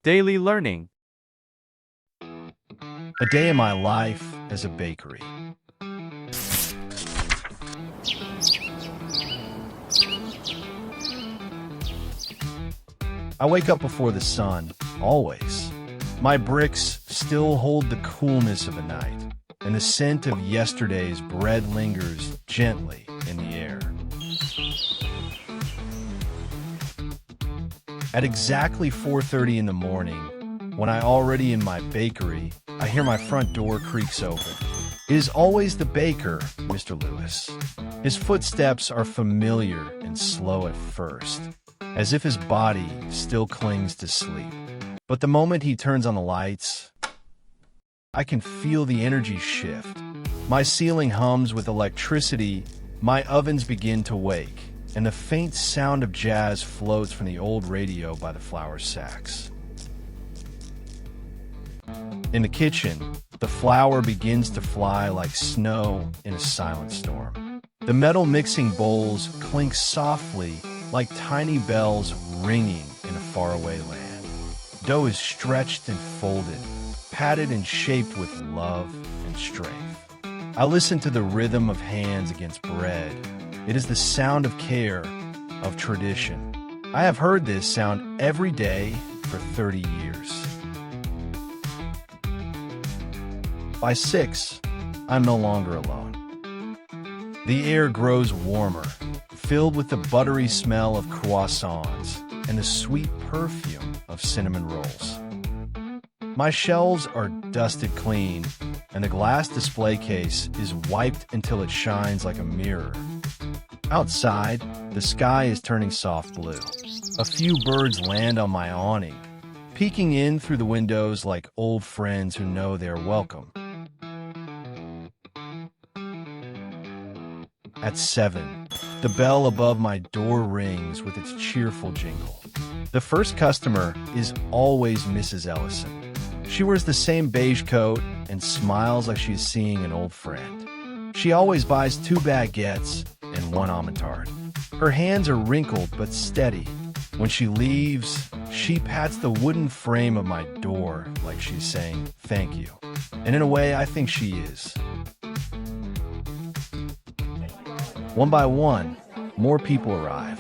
Daily learning. A day in my life as a bakery. I wake up before the sun, always. My bricks still hold the coolness of the night, and the scent of yesterday's bread lingers gently in the air. At exactly 4:30 in the morning, when I already in my bakery, I hear my front door creaks open. It is always the baker, Mr. Lewis. His footsteps are familiar and slow at first, as if his body still clings to sleep. But the moment he turns on the lights, I can feel the energy shift. My ceiling hums with electricity, my ovens begin to wake, and the faint sound of jazz floats from the old radio by the flour sacks. In the kitchen, the flour begins to fly like snow in a silent storm. The metal mixing bowls clink softly like tiny bells ringing in a faraway land. Dough is stretched and folded, patted and shaped with love and strength. I listen to the rhythm of hands against bread. It is the sound of care, of tradition. I have heard this sound every day for 30 years. By 6, I'm no longer alone. The air grows warmer, filled with the buttery smell of croissants and the sweet perfume of cinnamon rolls. My shelves are dusted clean, and the glass display case is wiped until it shines like a mirror. Outside, the sky is turning soft blue. A few birds land on my awning, peeking in through the windows like old friends who know they are welcome. At 7, the bell above my door rings with its cheerful jingle. The first customer is always Mrs. Ellison. She wears the same beige coat and smiles like she's seeing an old friend. She always buys 2 baguettes and 1 almond tart. Her hands are wrinkled but steady. When she leaves, she pats the wooden frame of my door like she's saying, "Thank you." And in a way, I think she is. One by one, more people arrive.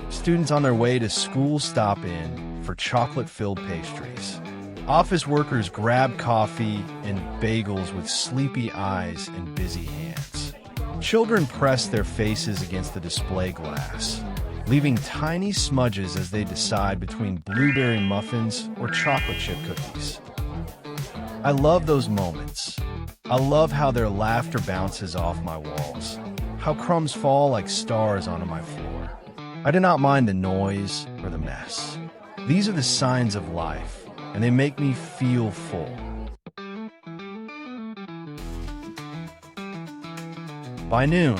Students on their way to school stop in for chocolate-filled pastries. Office workers grab coffee and bagels with sleepy eyes and busy hands. Children press their faces against the display glass, leaving tiny smudges as they decide between blueberry muffins or chocolate chip cookies. I love those moments. I love how their laughter bounces off my walls, how crumbs fall like stars onto my floor. I do not mind the noise or the mess. These are the signs of life, and they make me feel full. By noon,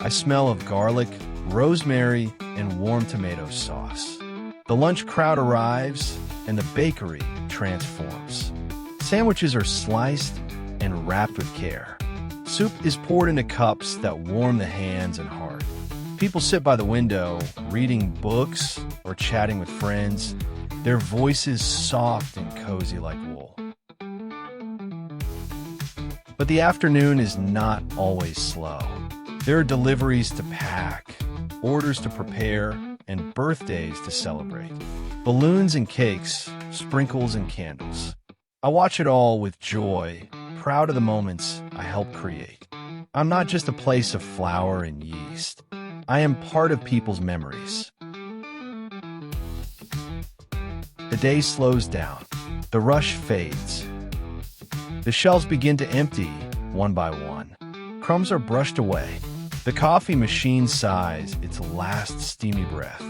I smell of garlic, rosemary, and warm tomato sauce. The lunch crowd arrives, and the bakery transforms. Sandwiches are sliced and wrapped with care. Soup is poured into cups that warm the hands and heart. People sit by the window, reading books or chatting with friends, their voices soft and cozy like wool. But the afternoon is not always slow. There are deliveries to pack, orders to prepare, and birthdays to celebrate. Balloons and cakes, sprinkles and candles. I watch it all with joy, proud of the moments I helped create. I'm not just a place of flour and yeast. I am part of people's memories. The day slows down. The rush fades. The shelves begin to empty, one by one. Crumbs are brushed away. The coffee machine sighs its last steamy breath.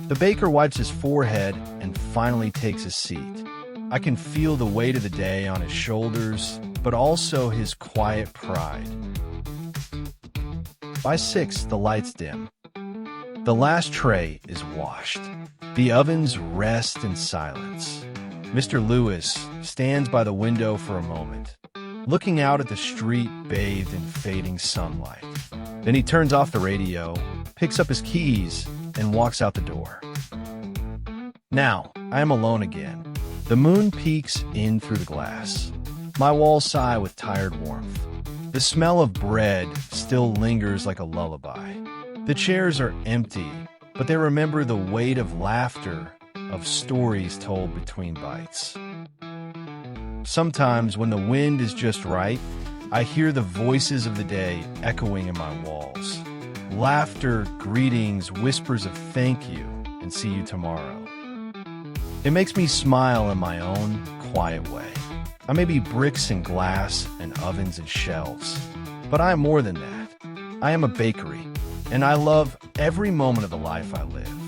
The baker wipes his forehead and finally takes a seat. I can feel the weight of the day on his shoulders, but also his quiet pride. By 6, the lights dim. The last tray is washed. The ovens rest in silence. Mr. Lewis stands by the window for a moment, looking out at the street bathed in fading sunlight. Then he turns off the radio, picks up his keys, and walks out the door. Now, I am alone again. The moon peeks in through the glass. My walls sigh with tired warmth. The smell of bread still lingers like a lullaby. The chairs are empty, but they remember the weight of laughter, of stories told between bites. Sometimes, when the wind is just right, I hear the voices of the day echoing in my walls. Laughter, greetings, whispers of thank you, and see you tomorrow. It makes me smile in my own quiet way. I may be bricks and glass and ovens and shelves, but I am more than that. I am a bakery, and I love every moment of the life I live.